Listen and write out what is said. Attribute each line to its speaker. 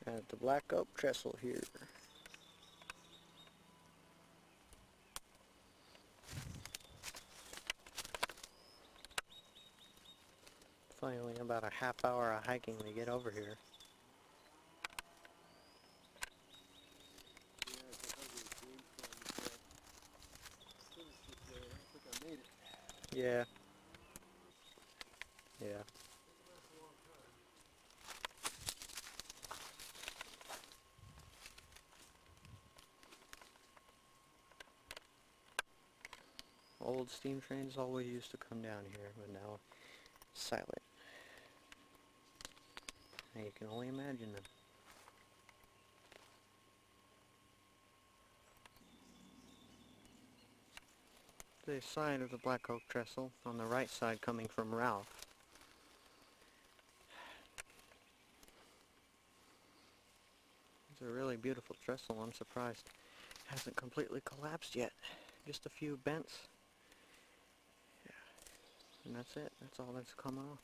Speaker 1: At the black oak trestle here. Finally, about a half hour of hiking to get over here. Yeah. Yeah. Old steam trains always used to come down here, but now silent. And you can only imagine them. The side of the black oak trestle on the right side coming from Ralph. It's a really beautiful trestle. I'm surprised it hasn't completely collapsed yet. Just a few bents. Yeah. And that's it. That's all that's come off.